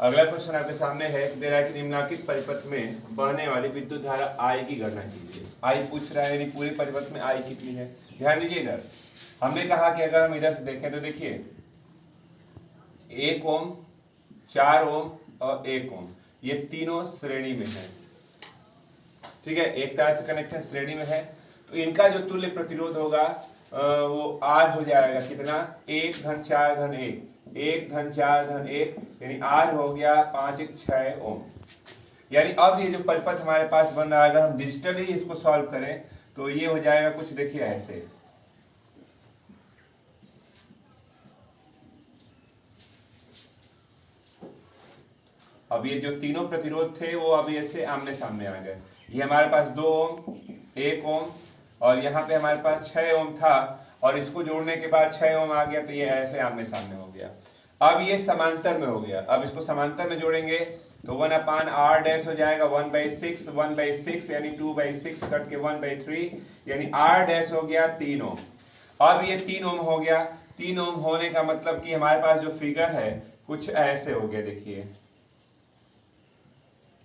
अगला क्वेश्चन आपके सामने है कि दे रहा है कि निम्नलिखित परिपथ में बहने वाली विद्युत धारा I की गणना कीजिए। I पूछ रहा है, यानी पूरे परिपथ में I कितनी है। ध्यान दीजिए, इधर हमने कहा कि अगर हम इधर से देखें तो देखिए 1 ओम, 4 ओम और 1 ओम, ये तीनों श्रेणी में है। ठीक है, एक तरह से कनेक्ट है, श्रेणी में है, तो इनका जो तुल्य प्रतिरोध होगा वो R हो जाएगा कितना, 1 धन 4 धन 1, 1 धन 4 धन 1, यानी R हो गया 5 1 6 ओम। यानी अब ये जो परिपथ हमारे पास बन रहा है, अगर हम डिजिटली इसको सॉल्व करें तो ये हो जाएगा कुछ, देखिए ऐसे। अब ये जो तीनों प्रतिरोध थे वो अब ऐसे आमने सामने आ गए। ये हमारे पास 2 ओम, 1 ओम और यहाँ पे हमारे पास 6 ओम था, और इसको जोड़ने के बाद 6 ओम आ गया, तो ये ऐसे आमने सामने हो गया। अब ये समांतर में हो गया। अब इसको समांतर में जोड़ेंगे तो 1/r डैश हो जाएगा 1/6, 1/6 यानी 2/6 कट के 1/3, यानी r डैश हो गया 3 ओम। अब ये 3 ओम हो गया। 3 ओम होने का मतलब कि हमारे पास जो फिगर है कुछ ऐसे हो गया, देखिए।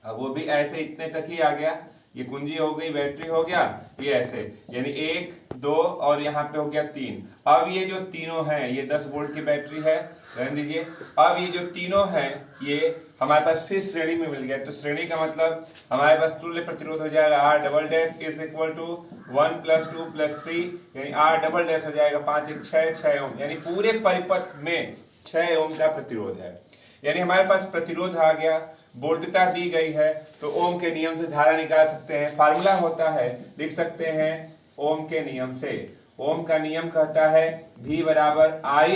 अब वो भी ऐसे इतने तक ही आ गया, ये कुंजी हो गई, बैटरी हो गया, ये ऐसे, यानी 1 2 और यहाँ पे हो गया 3। अब ये जो तीनों हैं, ये 10 वोल्ट की बैटरी है, रहने दीजिए। अब ये जो तीनों हैं ये हमारे पास फिर श्रेणी में मिल गया, तो श्रेणी का मतलब हमारे पास तुल्य प्रतिरोध हो जाएगा R double dash is equal to 1 + 2 + 3, यानी R डबल डैश हो जाएगा 5 1 6 ओम, यानी पूरे परिपथ में 6 ओम का प्रतिरोध है। यानी हमारे पास प्रतिरोध आ गया, वोल्टता दी गई है, तो ओम के नियम से धारा निकाल सकते हैं। फार्मूला होता है, लिख सकते हैं ओम के नियम से। ओम का नियम कहता है V बराबर I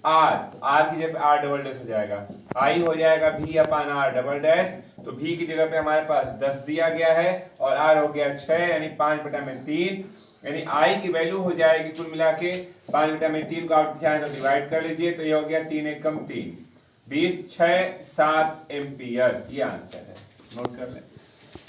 R, R की जगह R डबल डैश हो जाएगा, I हो जाएगा V/R डबल डैश, तो V की जगह पे हमारे पास 10 दिया गया है और R हो गया 6, यानी 5/3, यानी I की वैल्यू हो जाएगी कुल मिला के 5/3 को आप चाहें तो डिवाइड कर लीजिए, तो ये हो गया 3 × 1 = 3, 20 6 7 एम्पियर। ये आंसर है, नोट कर लें।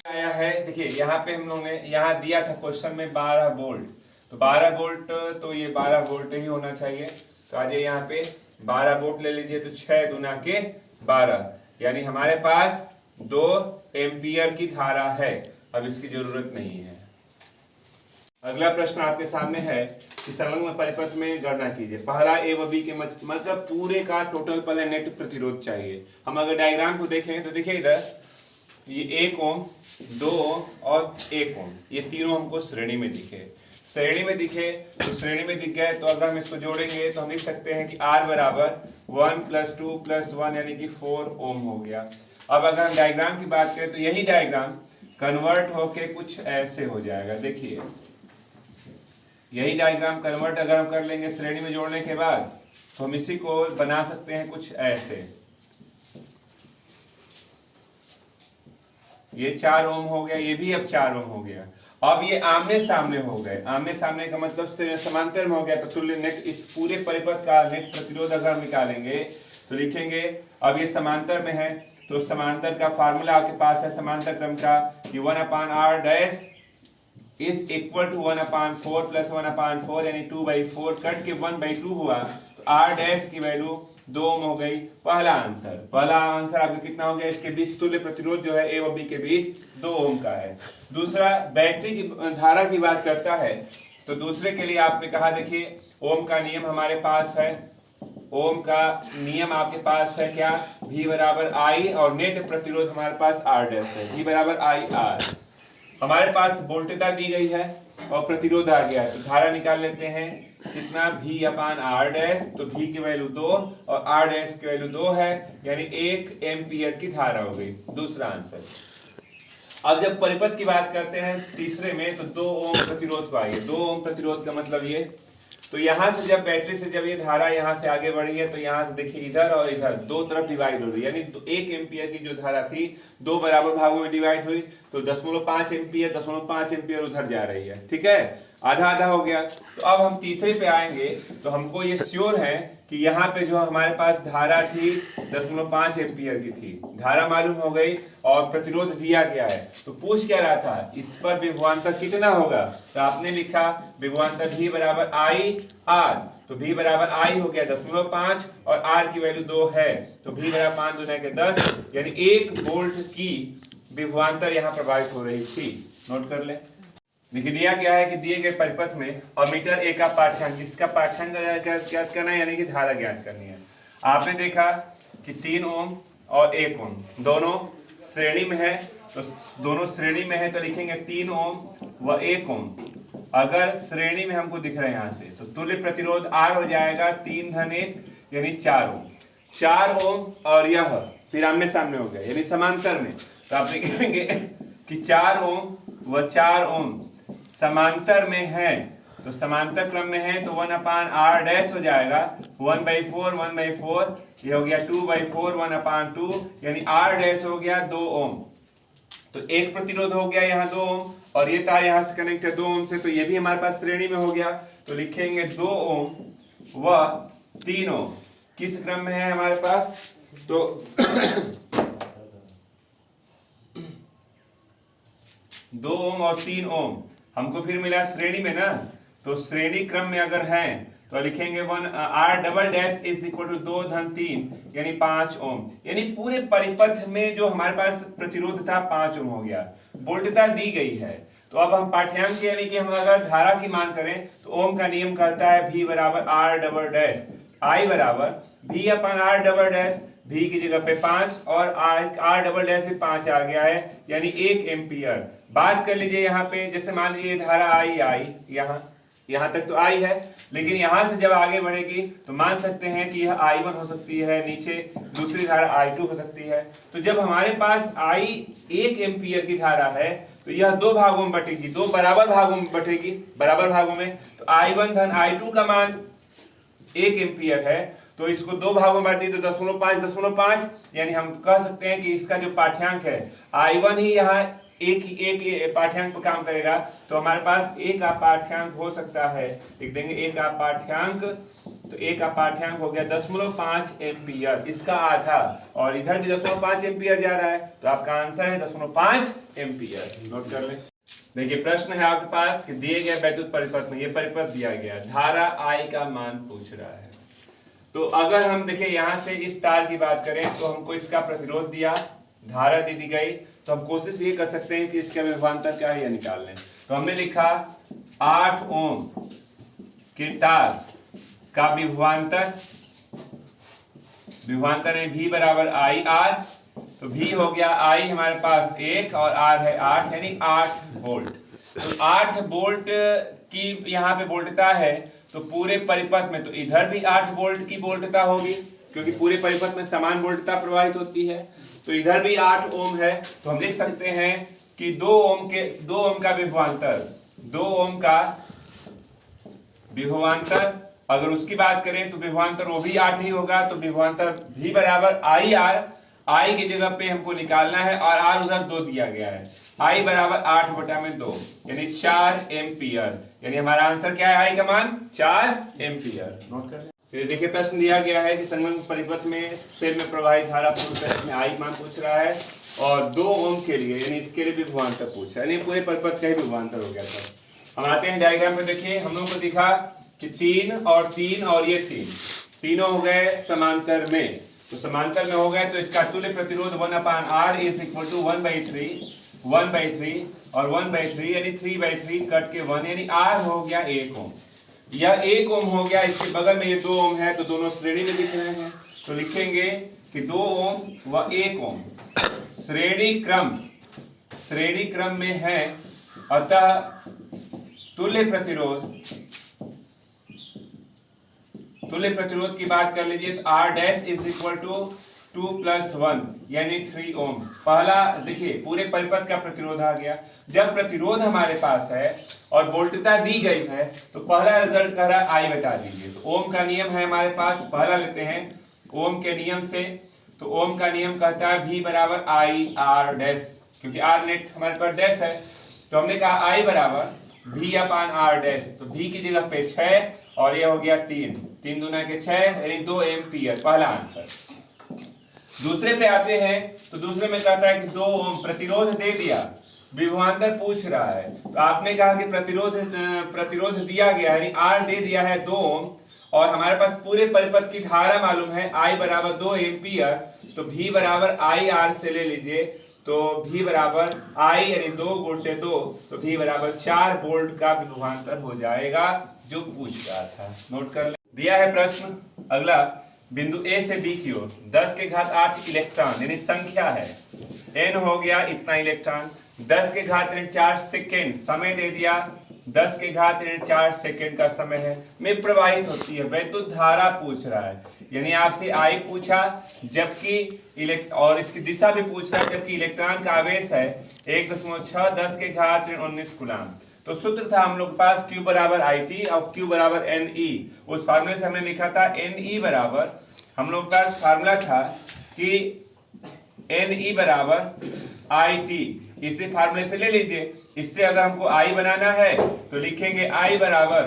आया है, देखिए यहाँ पे हम लोगों ने यहाँ दिया था क्वेश्चन में 12 वोल्ट, तो 12 वोल्ट, तो ये 12 वोल्ट ही होना चाहिए। तो आज यहाँ पे 12 वोल्ट ले लीजिए, तो 6 दूना के 12, यानी हमारे पास 2 एम्पियर की धारा है। अब इसकी जरूरत नहीं है। अगला प्रश्न आपके सामने है कि संलग्न परिपथ में गणना कीजिए। पहला A व B के मतलब पूरे का टोटल पहले नेट प्रतिरोध चाहिए। हम अगर डायग्राम को देखें तो देखिए इधर ये 1 ओम, 2 ओम और 1 ओम, ये तीनों हमको श्रेणी में दिखे। श्रेणी में दिखे तो श्रेणी में दिख गए, तो अगर हम इसको जोड़ेंगे तो हम लिख सकते हैं कि R बराबर 1 + 2 + 1 यानी कि 4 ओम हो गया। अब अगर हम डायग्राम की बात करें तो यही डायग्राम कन्वर्ट होके कुछ ऐसे हो जाएगा। देखिए यही डायग्राम कन्वर्ट अगर हम कर लेंगे श्रेणी में जोड़ने के बाद, तो हम इसी को बना सकते हैं कुछ ऐसे। ये 4 ओम हो गया, ये भी अब 4 ओम हो गया। अब ये आमने सामने हो गए। आमने सामने का मतलब समांतर में हो गया, तो तुल्य नेट, इस पूरे परिपथ का नेट प्रतिरोध अगर हम निकालेंगे तो लिखेंगे, अब ये समांतर में है तो समांतर का फार्मूला आपके पास है समांतर क्रम का कि 1/r dash is equal to 1/4 + 1/4, यानी 2/4 कट के 1/2 हुआ, तो R डैश की वैल्यू 2 ओम हो गई। पहला आंसर आपका कितना हो गया, इसके बीच तुल्य प्रतिरोध जो है A व B के बीच 2 ओम का है। दूसरा बैटरी की धारा की बात करता है, तो दूसरे के लिए आपने कहा, देखिए ओम का नियम हमारे पास है। ओम का नियम आपके पास है क्या, V बराबर I, और नेट प्रतिरोध हमारे पास R डैश है, V बराबर IR। हमारे पास वोल्टता दी गई है और प्रतिरोध आ गया है, तो धारा निकाल लेते हैं कितना, V/R डैश, तो V की वैल्यू 2 और R डैश की वैल्यू 2 है, यानी 1 एम्पियर की धारा हो गई। दूसरा आंसर। अब जब परिपथ की बात करते हैं तीसरे में, तो 2 ओम प्रतिरोध को आइए। 2 ओम प्रतिरोध का मतलब ये, तो यहाँ से जब बैटरी से जब ये धारा यहाँ से आगे बढ़ी है, तो यहाँ से देखिए इधर और इधर दो तरफ डिवाइड हो रही है, यानी 1 एम्पियर की जो धारा थी 2 बराबर भागों में डिवाइड हुई, तो 0.5 एम्पियर 0.5 एम्पियर उधर जा रही है। ठीक है, आधा आधा हो गया। तो अब हम तीसरे पे आएंगे, तो हमको ये श्योर है कि यहाँ पे जो हमारे पास धारा थी 0.5 एम्पियर की थी, धारा मालूम हो गई और प्रतिरोध दिया गया है। तो पूछ क्या रहा था, इस पर विभवांतर कितना होगा, तो आपने लिखा विभवांतर V बराबर I R, तो V बराबर I हो गया 0.5 और R की वैल्यू 2 है, तो V बराबर 5 दूना के 10, यानी 1 वोल्ट की विभवांतर यहाँ प्रभावित हो रही थी। नोट कर ले। देखिए दिया क्या है कि दिए गए परिपथ में अमीटर ए का पाठ्यांक, इसका पाठ्यांक ज्ञात करना है, यानी कि धारा ज्ञात करनी है। आपने देखा कि 3 ओम और 1 ओम दोनों श्रेणी में है, तो दोनों श्रेणी में है तो लिखेंगे 3 ओम व 1 ओम। अगर श्रेणी में हमको दिख रहा है यहाँ से, तो तुल्य प्रतिरोध R हो जाएगा 3 धन 1 यानी 4 ओम। 4 ओम और यह फिर आमने सामने हो गया यानी समांतर में, तो आप लिखेंगे कि 4 ओम व 4 ओम समांतर में है, तो समांतर क्रम में है तो 1/r डैश हो जाएगा 1/4 1/4, ये हो गया 2/4 1/2, यानी r डैश हो गया 2 ओम। तो एक प्रतिरोध हो गया यहाँ 2 ओम और ये तार यहाँ से कनेक्ट है 2 ओम से, तो ये भी हमारे पास श्रेणी में हो गया, तो लिखेंगे 2 ओम व 3 ओम किस क्रम में है हमारे पास, तो 2 ओम और 3 ओम हमको फिर मिला श्रेणी में ना, तो श्रेणी क्रम में अगर है तो लिखेंगे 1r double dash is equal to 2 धन 3 यानी 5 ओम। यानी पूरे परिपथ में जो हमारे पास प्रतिरोध था 5 ओम हो गया। वोल्टता दी गई है, तो अब हम पाठ्यांक यानी कि हम अगर धारा की मान करें तो ओम का नियम कहता है V बराबर r डबल डैश, I बराबर V अपन r डबल डैश, V की जगह पे 5 और r डबल डैश भी 5 आ गया है, यानी 1 एम्पियर। बात कर लीजिए यहाँ पे, जैसे मान लीजिए धारा आई यहाँ तक तो आई है, लेकिन यहाँ से जब आगे बढ़ेगी तो मान सकते हैं कि यह I1 हो सकती है, नीचे दूसरी धारा I2 हो सकती है। तो जब हमारे पास I 1 एम्पियर की धारा है तो यह 2 भागों में बटेगी, 2 बराबर भागों में बटेगी, बराबर भागों में। तो I1 धन I2 का मान 1 एम्पियर है, तो इसको 2 भागों में बांट दी तो 0.5 यानी हम कह सकते हैं कि इसका जो पाठ्यांक है I1 ही यहाँ एक पाठ्यांक पर काम करेगा, तो हमारे पास एक पाठ्यांक हो सकता है, लिख देंगे एक पाठ्यांक, तो एक पाठ्यांक हो गया 0.5 एम्पियर, इसका आधा, और इधर भी 0.5 एम्पियर जा रहा है, तो आपका आंसर है 0.5 एम्पियर। नोट कर ले। देखिए प्रश्न है आपके पास कि दिए गए वैद्युत परिपथ में, ये परिपथ दिया गया, धारा I का मान पूछ रहा है। तो अगर हम देखें यहाँ से इस तार की बात करें तो हमको इसका प्रतिरोध दिया, धारा दी गई, तो हम कोशिश ये कर सकते हैं कि इसका विभवांतर क्या है यह निकाल लें। तो हमने लिखा 8 ओम के तार का विभवांतर है V बराबर I R, तो V हो गया I हमारे पास 1 और R है 8 यानी 8 वोल्ट। तो 8 वोल्ट की यहाँ पे वोल्टता है, तो पूरे परिपथ में तो इधर भी 8 वोल्ट की वोल्टता होगी, क्योंकि पूरे परिपथ में समान वोल्टता प्रवाहित होती है, तो इधर भी 8 ओम है। तो हम लिख सकते हैं कि 2 ओम का विभवांतर, 2 ओम का विभवांतर अगर उसकी बात करें तो विभवांतर वो भी 8 ही होगा, तो विभवांतर V बराबर I R, I की जगह पे हमको निकालना है और R उधर 2 दिया गया है, I बराबर 8/2 यानी 4 एम्पियर, यानी हमारा आंसर क्या है I का मान 4 एम्पियर। नोट कर लें। देखिए प्रश्न दिया गया है कि संलग्न परिपथ में सेल में प्रवाहित धारा पूर्ण परिपथ में I मान पूछ रहा है और 2 ओम के लिए यानी इसके लिए विभवांतर पूछ रहा है, यानी पूरे परिपथ का ही विभवांतर हो गया था। हम आते हैं डायग्राम में, देखिए हम लोगों को दिखा कि 3 और ये 3 तीनों हो गए समांतर में, तो समांतर में हो गए तो इसका तुल्य प्रतिरोध 1/r इज इक्वल टू 1/3 और 1/3 यानी 3/3 कट के 1 यानी R हो गया 1 ओम। यह 1 ओम हो गया, इसके बगल में ये 2 ओम है, तो दोनों श्रेणी में दिख रहे हैं, तो लिखेंगे कि 2 ओम व 1 ओम श्रेणी क्रम में है, अतः तुल्य प्रतिरोध की बात कर लीजिए तो R dash is equal to 2 + 1 यानी 3 ओम। पहला देखिए पूरे परिपथ का प्रतिरोध आ गया। जब प्रतिरोध हमारे पास है और वोल्टता दी गई है तो पहला रिजल्ट कह रहा है I बता दीजिए। तो ओम का नियम है हमारे पास, पहला लेते हैं ओम के नियम से। तो ओम का नियम कहता है V बराबर I R डैश, क्योंकि R नेट हमारे पास डैश है, तो हमने कहा I बराबर V अपान R डैश, तो V की जगह पे 6 और ये हो गया 3 दूना के 6 यानी 2 एम्पियर, पहला आंसर। दूसरे पे आते हैं, तो दूसरे में कहता है कि 2 ओम प्रतिरोध दे दिया, विभवांतर पूछ रहा है, तो आपने कहा कि प्रतिरोध दिया गया यानी R दे दिया है 2 ओम और हमारे पास पूरे परिपथ की धारा मालूम है I बराबर 2 एम्पियर, तो V बराबर IR से ले लीजिए, तो V बराबर I यानी 2 गुणित 2, तो V बराबर 4 वोल्ट का विभवांतर हो जाएगा, जो पूछ रहा था। नोट कर ले। दिया है प्रश्न अगला, बिंदु A से B की ओर 10 के घात 8 इलेक्ट्रॉन यानी संख्या है, N हो गया इतना इलेक्ट्रॉन, 10 के घात 4 सेकेंड समय दे दिया, 10 के घात 4 सेकेंड का समय है, में प्रवाहित होती है। वैद्युत धारा पूछ रहा है, यानी आपसे I पूछा, जबकि और इसकी दिशा भी पूछ रहा है, जबकि इलेक्ट्रॉन का आवेश है 1.6 10 के घात 19 कूलम। तो सूत्र था हम लोग के पास Q बराबर IT और Q बराबर NE। उस फार्मूले से हमने लिखा था NE बराबर, हम लोग के पास फार्मूला था कि NE बराबर IT, इसी फार्मूले से ले लीजिए। इससे अगर हमको I बनाना है तो लिखेंगे I बराबर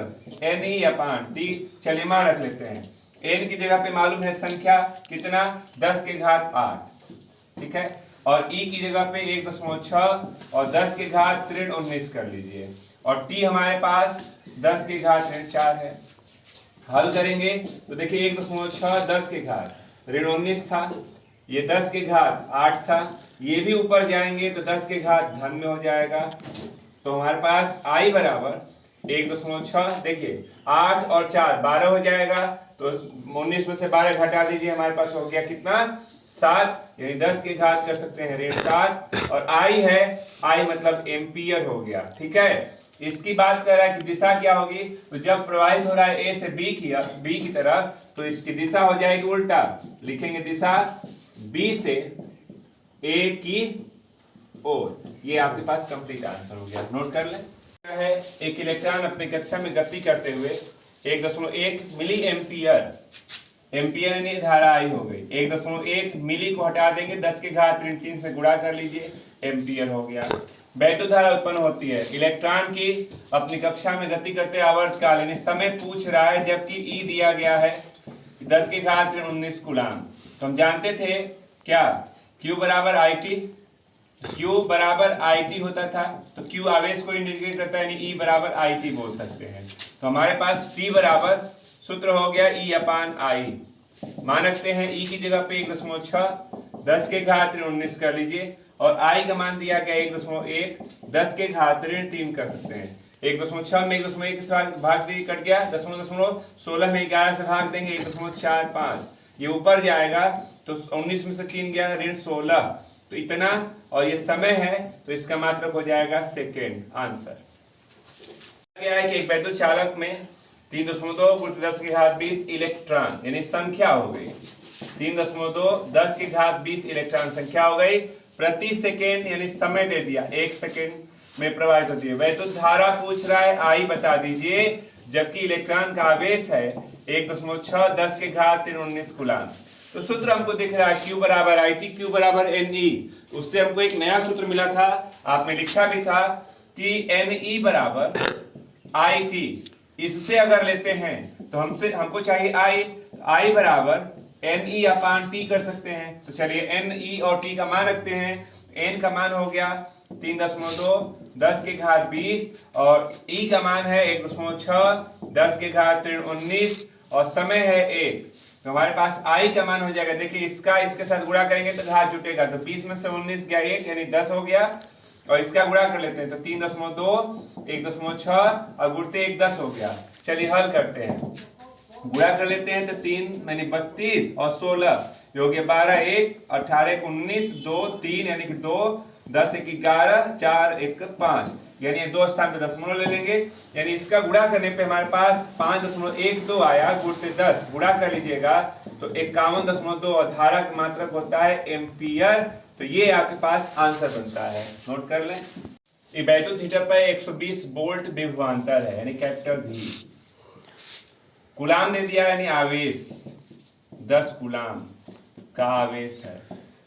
NE अपान T। चलिए मान रख लेते हैं, N की जगह पे मालूम है संख्या कितना, 10 के घात 8, ठीक है, और E की जगह पे 1.6 और 10 के घात 19 कर लीजिए, और T हमारे पास 10 के घात 4 है। हल करेंगे तो देखिए 1.6 10 के घात 19 था, ये 10 के घात 8 था, ये भी ऊपर जाएंगे तो 10 के घात धन में हो जाएगा। तो हमारे पास I बराबर 1.6, देखिए 8 और 4 12 हो जाएगा, तो 19 में से 12 घटा दीजिए, हमारे पास हो गया कितना 7, यानी 10 के घात कर सकते हैं 7, और I है, I मतलब एम्पियर हो गया, ठीक है। इसकी बात कर रहा है कि दिशा क्या होगी, तो जब प्रवाहित हो रहा है A से B की तरफ, तो इसकी दिशा हो जाएगी उल्टा, लिखेंगे दिशा B से A की ओर। ये आपके पास कंप्लीट आंसर हो गया, नोट कर लें। है एक इलेक्ट्रॉन अपनी कक्षा में गति करते हुए 1.1 मिली एम्पियर, एम्पियर यानी धारा I हो गई, 1.1 मिली को हटा देंगे, 10 के घात 3 से गुणा कर लीजिए, एम्पियर हो गया। वैद्युत धारा उत्पन्न होती है इलेक्ट्रॉन की अपनी कक्षा में गति करते आवर्तकाल यानी समय पूछ रहा है, जबकि E दिया गया है 10 के घात 19 कूलम। तो हम जानते थे क्या, Q बराबर IT, Q बराबर IT होता था, तो Q आवेश को इंडिकेट करता है, यानी E बराबर IT बोल सकते हैं। तो हमारे पास T बराबर सूत्र हो गया E अपान I। मान रखते हैं E की जगह पे 1.6 10 के घात 19 कर लीजिए, और I का मान दिया गया 1.1 10 के घात 3 कर सकते हैं। 1.6 में 1.1 से भाग दीजिए, कट गया, 0.16 में 11 से भाग देंगे 1.45, ये ऊपर जाएगा, तो 19 में से 3 गया 16, तो इतना, और ये समय है, तो इसका मात्रक हो जाएगा सेकेंड। आंसर क्या है कि एक वैद्युत चालक में 3.2 × 10 के घात 20 इलेक्ट्रॉन यानी संख्या हो गई, 3.2 10 के घात 20 इलेक्ट्रॉन संख्या हो गई, प्रति सेकेंड यानी समय दे दिया 1 सेकेंड में प्रवाहित होती है। वैद्युत धारा पूछ रहा है I बता दीजिए, जबकि इलेक्ट्रॉन का आवेश है 1.6 10 के घात 19 कूलम। तो सूत्र हमको दिख रहा है Q बराबर IT, Q बराबर NE। उससे हमको एक नया सूत्र मिला था, आपने लिखा भी था कि NE बराबर IT। इससे अगर लेते हैं तो हमको चाहिए I बराबर NE अपान T कर सकते हैं। तो चलिए NE और T का मान रखते हैं। N का मान हो गया 3.2 10 के घात 20, और E का मान है 1.6 10 के घात 19, और समय है 1। तो हमारे पास I का मान हो जाएगा, देखिए इसके साथ गुणा करेंगे तो घात जुटेगा, तो 20 में से 19 गया 1 यानी 10 हो गया, और इसका गुणा कर लेते हैं तो 3.2 1.6 और गुणते 1 10 हो गया। चलिए हल करते हैं, गुणा कर लेते हैं तो 3 यानी 32 और 16 जो हो गया 12 1 18 19 2 3 यानी कि 2 10 1 11 4 1 5, यानी 2 स्थान पे दशमलव ले लेंगे, यानी इसका गुणा करने पे हमारे पास 5.12 आया, गुणते 10 गुणा कर लीजिएगा तो 51.2, और धारा का मात्रक होता है एम्पियर। तो ये आपके पास आंसर बनता है, नोट कर लें। ये वैद्युत हीटर पर 120 वोल्ट विभवांतर है, यानी कैपिटल V। कूलम दे दिया यानी आवेश 10 कूलम का आवेश है।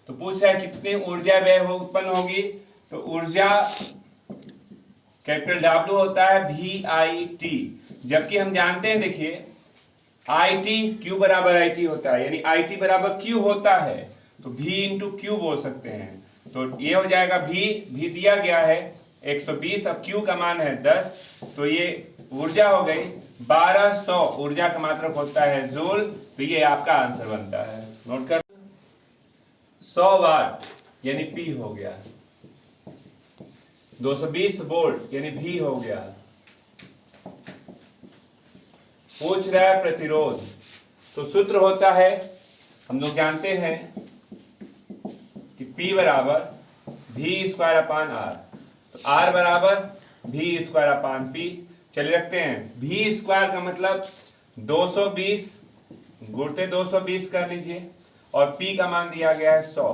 तो पूछ रहा है कितनी ऊर्जा व्यय उत्पन्न होगी, तो ऊर्जा कैपिटल W होता है VIT, जबकि हम जानते हैं देखिए IT Q बराबर IT होता है, यानी IT बराबर Q होता है, तो V इंटू Q बोल सकते हैं। तो ये हो जाएगा V दिया गया है 120 और Q का मान है 10, तो ये ऊर्जा हो गई 1200, ऊर्जा का मात्रक होता है जूल, तो ये आपका आंसर बनता है। नोट कर 100 वाट यानी पी हो गया, 220 वोल्ट यानी भी हो गया। पूछ रहा है प्रतिरोध, तो सूत्र होता है, हम लोग जानते हैं कि P बराबर V² अपान R, तो R बराबर V² अपान P। चलिए रखते हैं, V² का मतलब 220 गुणते 220 कर लीजिए, और P का मान दिया गया है 100,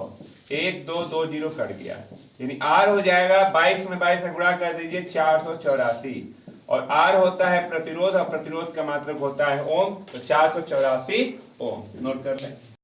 1 2 2 0 कट गया, यानी R हो जाएगा 22 में 22 से गुणा कर दीजिए 484, और R होता है प्रतिरोध, और प्रतिरोध का मात्रक होता है ओम, तो 484 ओम। नोट कर लें।